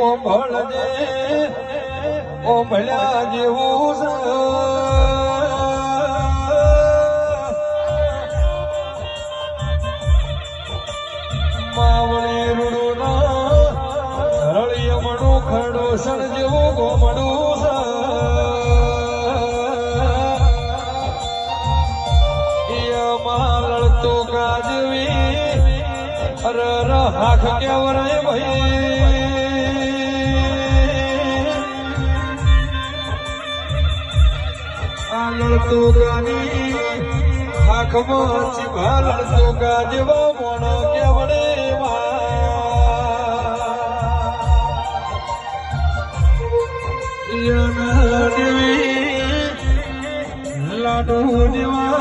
ઓ ભળજે ઓ ભળ્યા જેવું છે માવળી રૂડું રળિય મણું ખડોસણ જેવું ગોમડું છે એમાં લડતો ગાજવી અરર હાખ કેવરાય ભાઈ આ લડતો ગાની હાખમાં ચીભા લડતો ગાજવા મોણો કેવડે લાડુ દેવા